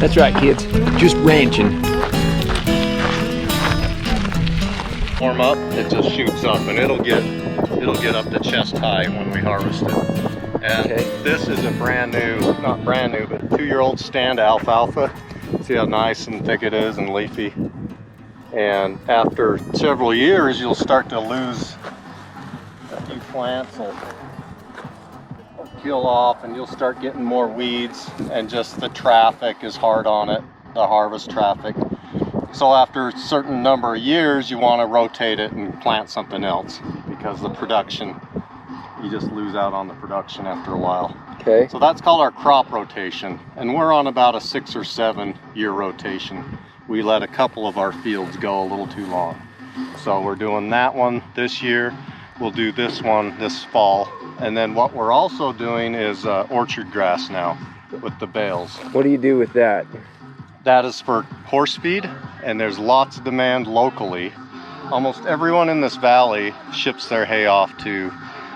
That's right, kids. Just ranching. Warm up, it just shoots up, and it'll get up to chest high when we harvest it. And this is a brand new, not brand new, but 2-year-old stand alfalfa. See how nice and thick it is and leafy. And after several years, you'll start to lose a few plants will peel off, and you'll start getting more weeds, and just the traffic is hard on it, the harvest traffic. So after a certain number of years, you want to rotate it and plant something else, because the production, you just lose out on the production after a while. Okay. So that's called our crop rotation, and we're on about a 6 or 7 year rotation. We let a couple of our fields go a little too long. So we're doing that one this year. We'll do this one this fall. And then what we're also doing is orchard grass now with the bales. What do you do with that? That is for horse feed, and there's lots of demand locally. Almost everyone in this valley ships their hay off to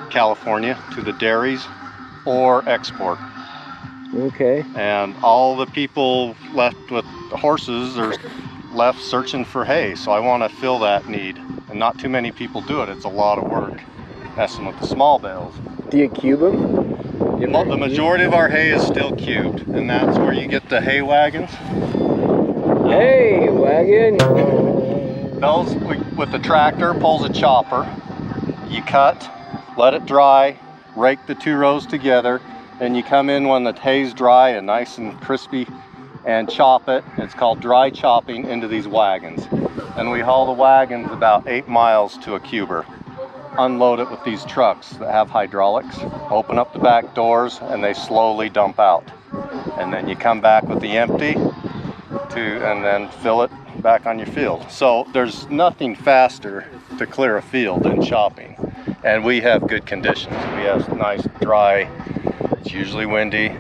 California, to the dairies, or export. Okay. And all the people left with horses are left searching for hay, so I want to fill that need. And not too many people do it. It's a lot of work messing with the small bales. Do you cube them? Well, the majority of our hay is still cubed, and that's where you get the hay wagons. Hay wagon! Those, with the tractor, pulls a chopper. You cut, let it dry, rake the 2 rows together, then you come in when the hay's dry and nice and crispy and chop it. It's called dry chopping into these wagons. And we haul the wagons about 8 miles to a cuber. Unload it with these trucks that have hydraulics, open up the back doors, and they slowly dump out. And then you come back with the empty and then fill it back on your field. So there's nothing faster to clear a field than chopping. And we have good conditions. We have nice dry, it's usually windy,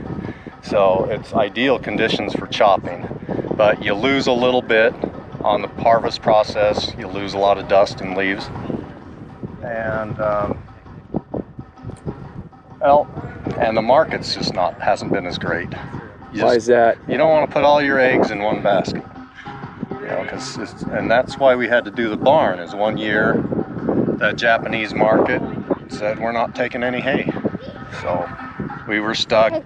so it's ideal conditions for chopping. But you lose a little bit on the harvest process. You lose a lot of dust and leaves. And and the market's just hasn't been as great. Why is that? You don't want to put all your eggs in one basket, you know, and that's why we had to do the barn. Is one year the Japanese market said we're not taking any hay, so we were stuck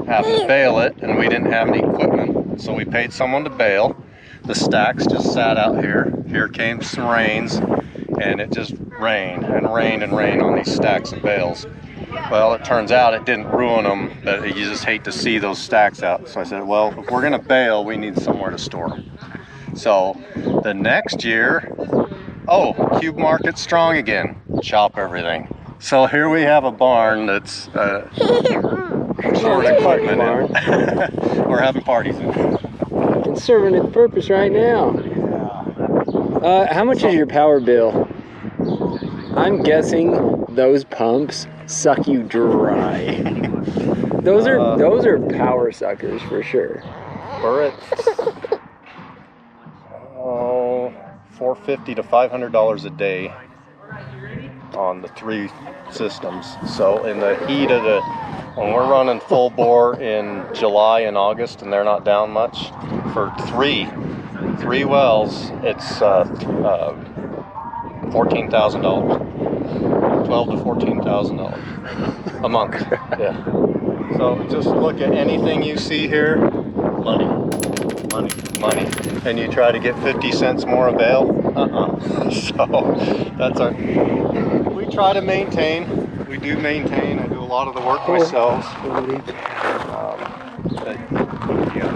having to bale it, and we didn't have any equipment, so we paid someone to bale. The stacks just sat out here. Here came some rains, and it just rained and rained and rained on these stacks of bales. Well, it turns out it didn't ruin them, but you just hate to see those stacks out. So I said, well, if we're gonna bale, we need somewhere to store them. So the next year, oh, cube market's strong again. Chop everything. So here we have a barn that's short equipment in. We're having parties in it. It's serving its purpose right now. How much is your power bill? I'm guessing those pumps suck you dry. Those are power suckers for sure. We're at $450 to $500 a day on the 3 systems. So in the heat of when we're running full bore in July and August, and they're not down much, for three wells, it's $14,000. $12,000 to $14,000 a month. Yeah. So just look at anything you see here, money, money, money, and you try to get 50 cents more a bale. So that's we try to maintain. We do maintain. I do a lot of the work myself. But, you know,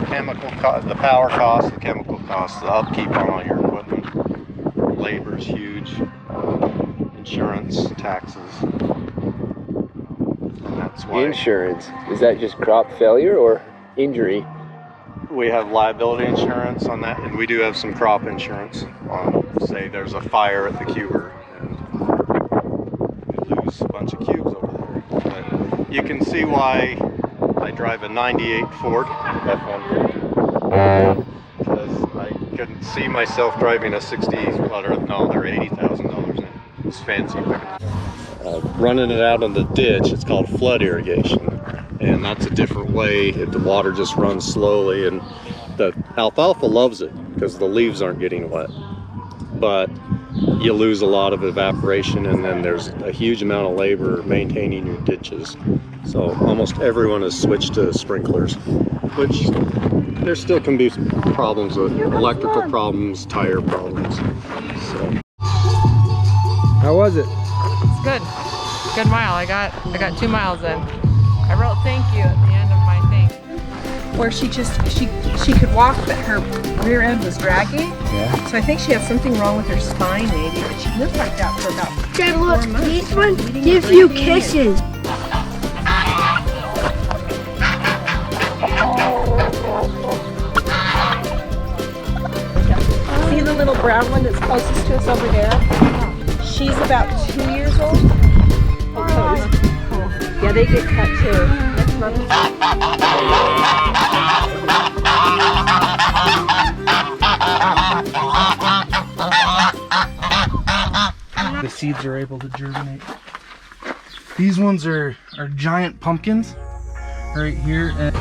the power cost, the chemical cost, the upkeep on all your equipment, labor's huge. Insurance, taxes, and that's why. Insurance, is that just crop failure or injury? We have liability insurance on that, and we do have some crop insurance on, say there's a fire at the cuber and we lose a bunch of cubes over there. But you can see why I drive a 98 Ford F-150, because I couldn't see myself driving a 60, no, they're $80,000 now. It's fancy. Running it out in the ditch, it's called flood irrigation. and that's a different way. The water just runs slowly, and the alfalfa loves it because the leaves aren't getting wet. But you lose a lot of evaporation, and then there's a huge amount of labor maintaining your ditches. So almost everyone has switched to sprinklers, which there still can be problems with electrical problems, tire problems. So How was it? It's good. Good mile. I got 2 miles in. I wrote thank you at the end of my thing. Where she could walk, but her rear end was dragging. Yeah. So I think she has something wrong with her spine, maybe. But she lived like that for about Dad, 4 look, months. this one Eating gives and you breathing and- kisses. See the little brown one that's closest to us over there? She's about 2 years old. Oh, toes. Cool. Yeah, they get cut too. That's mommy. The seeds are able to germinate. These ones are giant pumpkins right here. And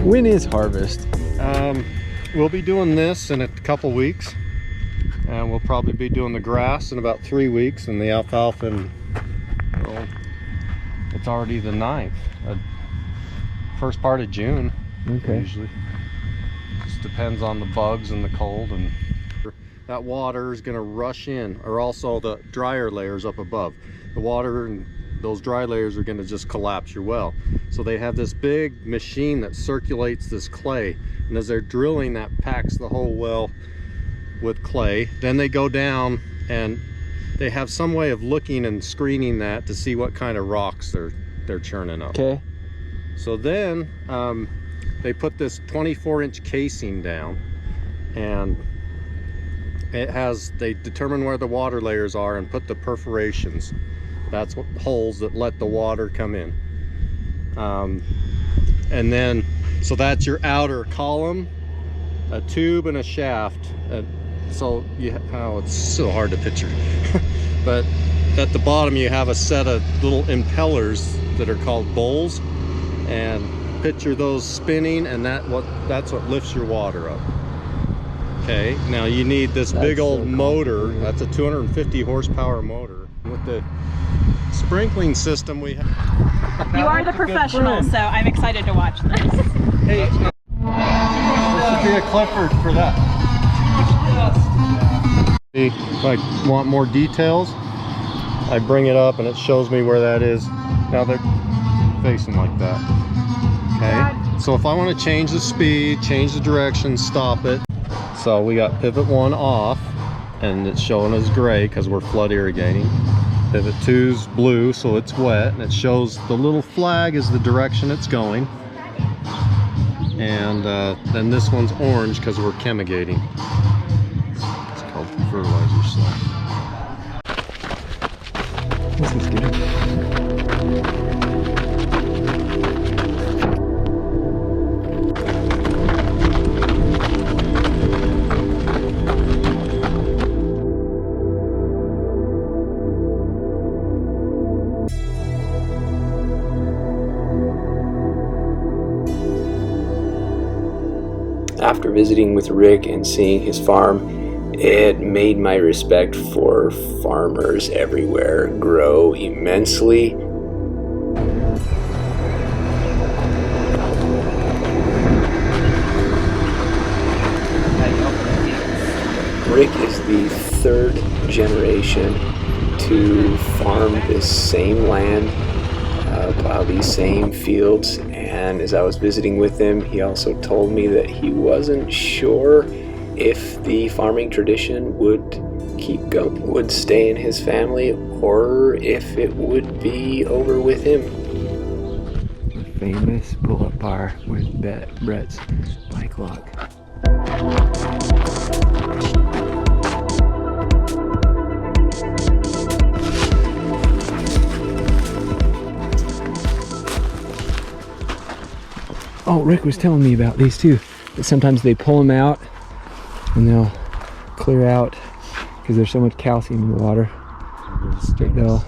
When is harvest? we'll be doing this in a couple weeks, and we'll probably be doing the grass in about 3 weeks, and the alfalfa in, well, it's already the 9th, first part of June. Okay. Usually just depends on the bugs and the cold, and that water is going to rush in, or also the drier layers up above. The water and those dry layers are going to just collapse your well. So they have this big machine that circulates this clay, and as they're drilling, that packs the whole well with clay. Then they go down and they have some way of looking and screening that to see what kind of rocks they're churning up. Okay. So then they put this 24-inch casing down, and they determine where the water layers are and put the perforations. That's what holes that let the water come in. And then, so that's your outer column, a tube, and a shaft. So it's so hard to picture. But at the bottom you have a set of little impellers that are called bowls, and picture those spinning, and that's what lifts your water up. Okay, now you need this big old motor. That's a 250 horsepower motor. With the sprinkling system we have. You are the professional, so I'm excited to watch this. Hey, there should be a Clifford for that. If I want more details, I bring it up and it shows me where that is. Now they're facing like that. Okay, so if I want to change the speed, change the direction, stop it. So we got pivot 1 off, and it's showing as gray because we're flood irrigating. Pivot 2's blue, so it's wet, and it shows the little flag is the direction it's going. And then this one's orange because we're chemigating. It's called fertilizer slab. This is good. After visiting with Rick and seeing his farm, it made my respect for farmers everywhere grow immensely. Rick is the 3rd generation to farm this same land, plow these same fields, and as I was visiting with him, he also told me that he wasn't sure if the farming tradition would keep going, would stay in his family, or if it would be over with him. famous pull-up bar with Brett's bike lock. Oh, Rick was telling me about these too. That sometimes they pull them out and they'll clear out because there's so much calcium in the water. They'll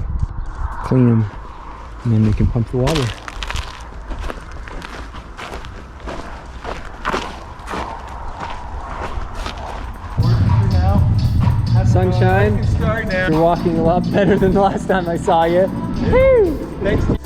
clean them and then they can pump the water. Sunshine, you're walking a lot better than the last time I saw you. Woo!